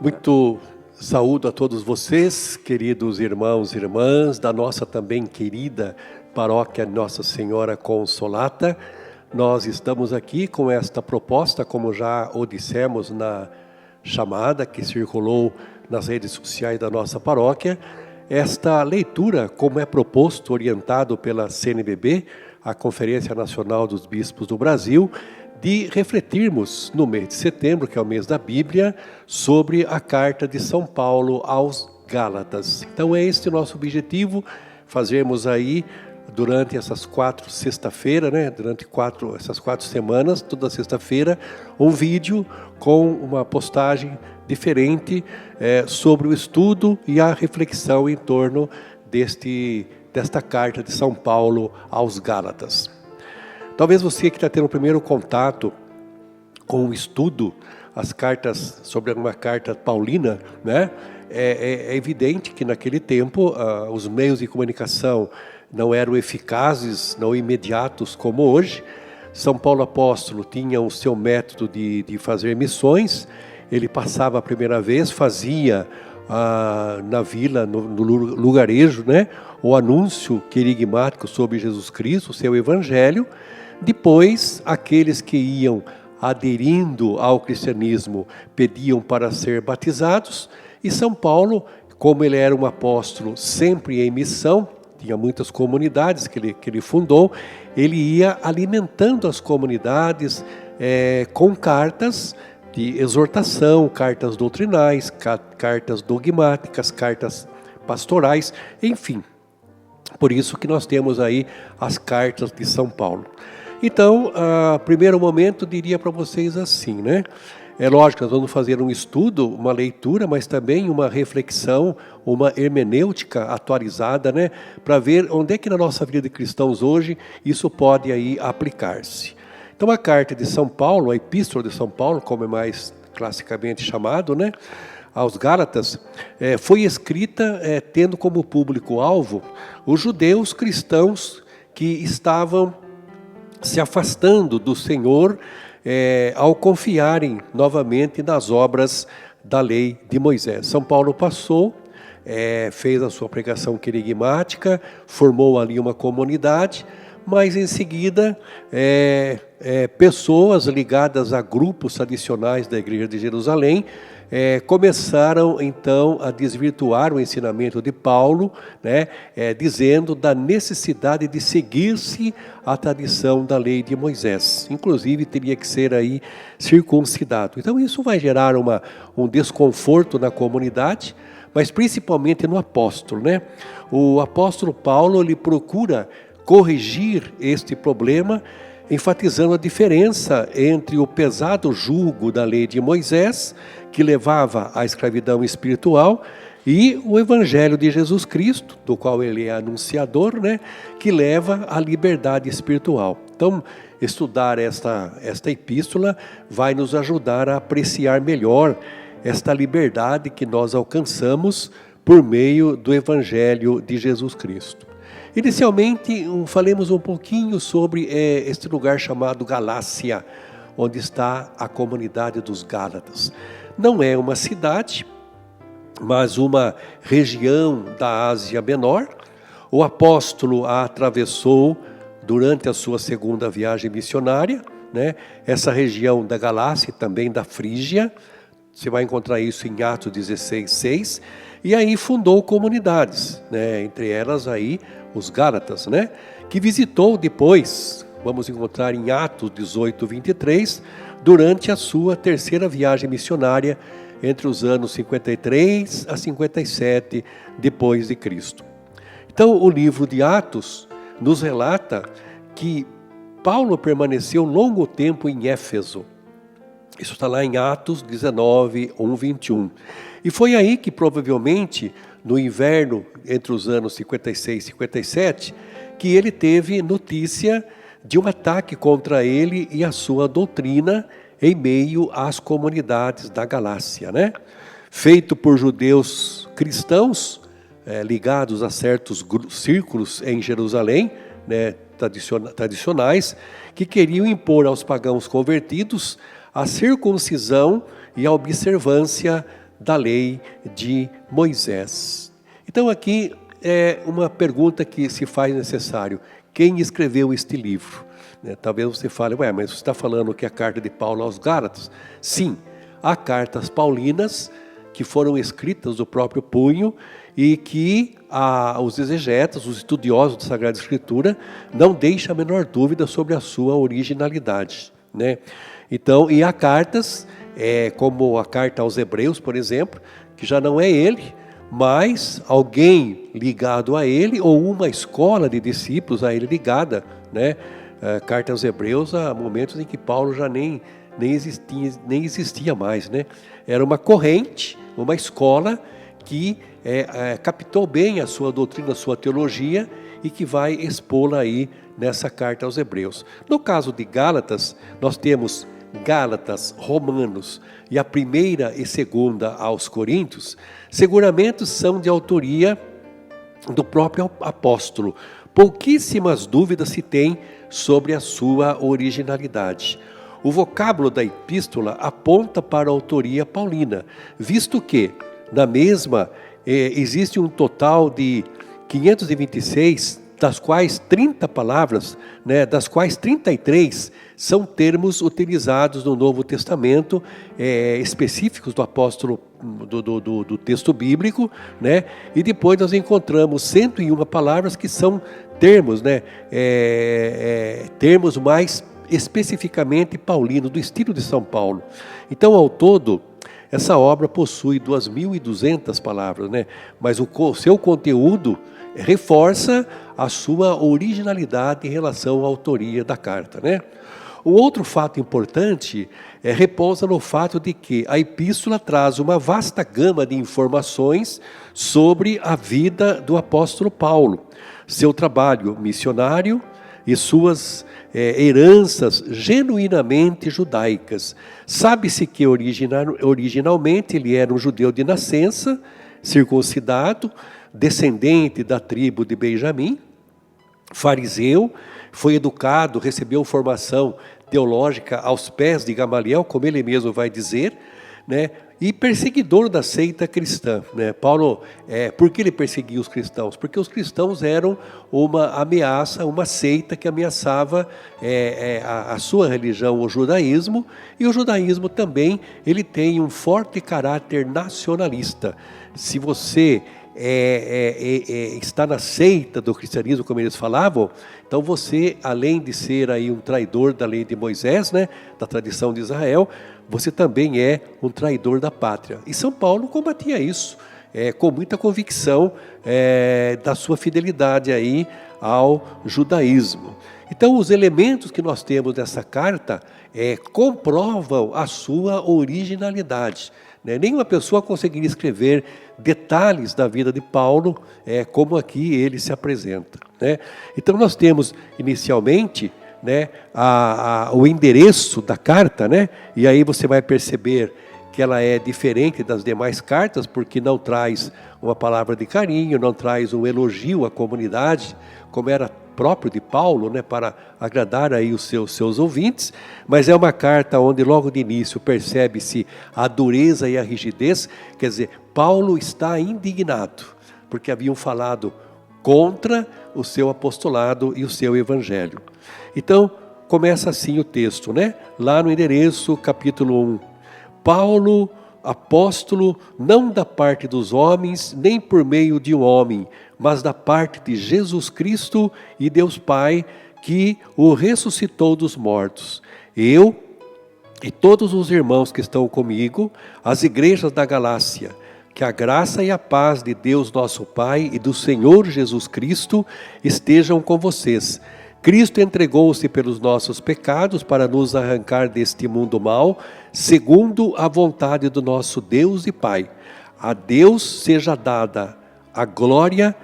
Muito saúdo a todos vocês, queridos irmãos e irmãs, da nossa também querida paróquia Nossa Senhora Consolata. Nós estamos aqui com esta proposta, como já o dissemos na chamada que circulou nas redes sociais da nossa paróquia, esta leitura, como é proposto, orientado pela CNBB, a Conferência Nacional dos Bispos do Brasil, de refletirmos no mês de setembro, que é o mês da Bíblia, sobre a carta de São Paulo aos Gálatas. Então é este o nosso objetivo, fazermos aí, durante essas essas 4 semanas, toda sexta-feira, um vídeo com uma postagem diferente sobre o estudo e a reflexão em torno desta carta de São Paulo aos Gálatas. Talvez você que está tendo o primeiro contato com o estudo, as cartas, sobre uma carta paulina, né? É evidente que naquele tempo os meios de comunicação não eram eficazes, não imediatos como hoje. São Paulo apóstolo tinha o seu método de fazer missões. Ele passava a primeira vez, fazia na vila, no lugarejo, né, o anúncio querigmático sobre Jesus Cristo, o seu evangelho. Depois, aqueles que iam aderindo ao cristianismo pediam para ser batizados, e São Paulo, como ele era um apóstolo sempre em missão, tinha muitas comunidades que ele fundou, ele ia alimentando as comunidades com cartas de exortação, cartas doutrinais, cartas dogmáticas, cartas pastorais, enfim. Por isso que nós temos aí as cartas de São Paulo. Então, primeiro momento, diria para vocês assim, né? É lógico, nós vamos fazer um estudo, uma leitura, mas também uma reflexão, uma hermenêutica atualizada, né? Para ver onde é que na nossa vida de cristãos hoje isso pode aí aplicar-se. Então, a carta de São Paulo, a epístola de São Paulo, como é mais classicamente chamado, né? Aos Gálatas, foi escrita tendo como público-alvo os judeus cristãos que estavam se afastando do Senhor ao confiarem novamente nas obras da lei de Moisés. São Paulo passou, fez a sua pregação querigmática, formou ali uma comunidade, mas em seguida pessoas ligadas a grupos tradicionais da Igreja de Jerusalém começaram então a desvirtuar o ensinamento de Paulo, né, dizendo da necessidade de seguir-se a tradição da lei de Moisés. Inclusive teria que ser aí circuncidado. Então isso vai gerar um desconforto na comunidade, mas principalmente no apóstolo, né? O apóstolo Paulo, ele procura corrigir este problema, enfatizando a diferença entre o pesado jugo da lei de Moisés, que levava à escravidão espiritual, e o Evangelho de Jesus Cristo, do qual ele é anunciador, né, que leva à liberdade espiritual. Então, estudar esta epístola vai nos ajudar a apreciar melhor esta liberdade que nós alcançamos por meio do Evangelho de Jesus Cristo. Inicialmente, falemos um pouquinho sobre este lugar chamado Galácia, onde está a comunidade dos Gálatas. Não é uma cidade, mas uma região da Ásia Menor. O apóstolo a atravessou durante a sua segunda viagem missionária, né? Essa região da Galácia e também da Frígia. Você vai encontrar isso em Atos 16:6. E aí fundou comunidades, né? Entre elas aí os Gálatas, né? Que visitou depois, vamos encontrar em Atos 18:23, durante a sua terceira viagem missionária, entre os anos 53 a 57 depois de Cristo. Então, o livro de Atos nos relata que Paulo permaneceu longo tempo em Éfeso. Isso está lá em Atos 19:1-21. E foi aí que provavelmente, no inverno, entre os anos 56 e 57, que ele teve notícia de um ataque contra ele e a sua doutrina em meio às comunidades da Galácia, né? Feito por judeus cristãos, ligados a certos círculos em Jerusalém, né, tradicionais, que queriam impor aos pagãos convertidos a circuncisão e a observância da lei de Moisés. Então aqui é uma pergunta que se faz necessário: quem escreveu este livro? Talvez você fale, mas você está falando que é a carta de Paulo aos Gálatas? Sim, há cartas paulinas que foram escritas do próprio punho e que os exegetas, os estudiosos da Sagrada Escritura, não deixam a menor dúvida sobre a sua originalidade, né? Então, e há cartas, como a carta aos Hebreus, por exemplo, que já não é ele, mas alguém ligado a ele, ou uma escola de discípulos a ele ligada, né? Carta aos Hebreus, há momentos em que Paulo já nem existia mais, né? Era uma corrente, uma escola que captou bem a sua doutrina, a sua teologia, e que vai expô-la aí nessa carta aos Hebreus. No caso de Gálatas, nós temos Gálatas, Romanos e a primeira e segunda aos Coríntios, seguramente são de autoria do próprio apóstolo. Pouquíssimas dúvidas se tem sobre a sua originalidade. O vocábulo da epístola aponta para a autoria paulina, visto que, na mesma, existe um total de 526, das quais 30 palavras, né, das quais 33 são termos utilizados no Novo Testamento, específicos do apóstolo, do texto bíblico, né, e depois nós encontramos 101 palavras que são termos, né, termos mais especificamente paulinos, do estilo de São Paulo. Então, ao todo, essa obra possui 2.200 palavras, né? Mas o seu conteúdo reforça a sua originalidade em relação à autoria da carta, né? O outro fato importante repousa no fato de que a epístola traz uma vasta gama de informações sobre a vida do apóstolo Paulo, seu trabalho missionário e suas heranças genuinamente judaicas. Sabe-se que originalmente ele era um judeu de nascença, circuncidado, descendente da tribo de Benjamim, fariseu, foi educado, recebeu formação teológica aos pés de Gamaliel, como ele mesmo vai dizer, né? E perseguidor da seita cristã, né? Paulo, por que ele perseguia os cristãos? Porque os cristãos eram uma ameaça, uma seita que ameaçava a sua religião, o judaísmo, e o judaísmo também ele tem um forte caráter nacionalista. Se você está na seita do cristianismo, como eles falavam, então você, além de ser aí um traidor da lei de Moisés, né, da tradição de Israel, você também é um traidor da pátria. E São Paulo combatia isso, com muita convicção da sua fidelidade aí ao judaísmo. Então, os elementos que nós temos dessa carta comprovam a sua originalidade. Nenhuma pessoa conseguiria escrever detalhes da vida de Paulo, como aqui ele se apresenta, né? Então nós temos inicialmente, né, o endereço da carta, né? E aí você vai perceber que ela é diferente das demais cartas, porque não traz uma palavra de carinho, não traz um elogio à comunidade, como era próprio de Paulo, né, para agradar aí os seus ouvintes, mas é uma carta onde logo de início percebe-se a dureza e a rigidez. Quer dizer, Paulo está indignado, porque haviam falado contra o seu apostolado e o seu evangelho. Então, começa assim o texto, né? Lá no endereço, capítulo 1. Paulo, apóstolo, não da parte dos homens, nem por meio de um homem, mas da parte de Jesus Cristo e Deus Pai, que o ressuscitou dos mortos. Eu e todos os irmãos que estão comigo, as igrejas da Galácia, que a graça e a paz de Deus nosso Pai e do Senhor Jesus Cristo estejam com vocês. Cristo entregou-se pelos nossos pecados para nos arrancar deste mundo mau, segundo a vontade do nosso Deus e Pai. A Deus seja dada a glória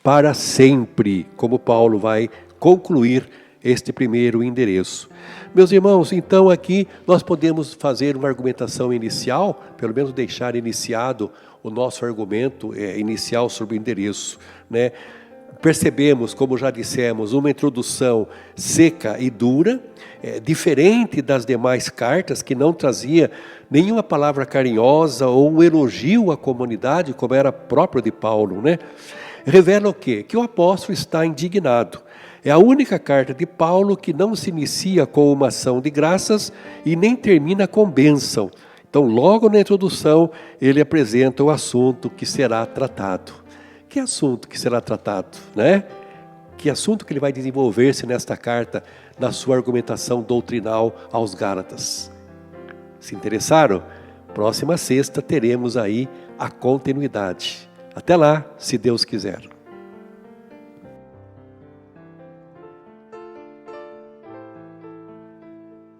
para sempre, como Paulo vai concluir este primeiro endereço. Meus irmãos, então aqui nós podemos fazer uma argumentação inicial, pelo menos deixar iniciado o nosso argumento inicial sobre o endereço, né? percebemos, como já dissemos, uma introdução seca e dura, diferente das demais cartas, que não trazia nenhuma palavra carinhosa ou um elogio à comunidade, como era próprio de Paulo, né? Revela o quê? Que o apóstolo está indignado. É a única carta de Paulo que não se inicia com uma ação de graças e nem termina com bênção. Então, logo na introdução, ele apresenta o assunto que será tratado. Que assunto que será tratado, né? Que assunto que ele vai desenvolver-se nesta carta, na sua argumentação doutrinal aos Gálatas? Se interessaram? Próxima sexta teremos aí a continuidade. Até lá, se Deus quiser.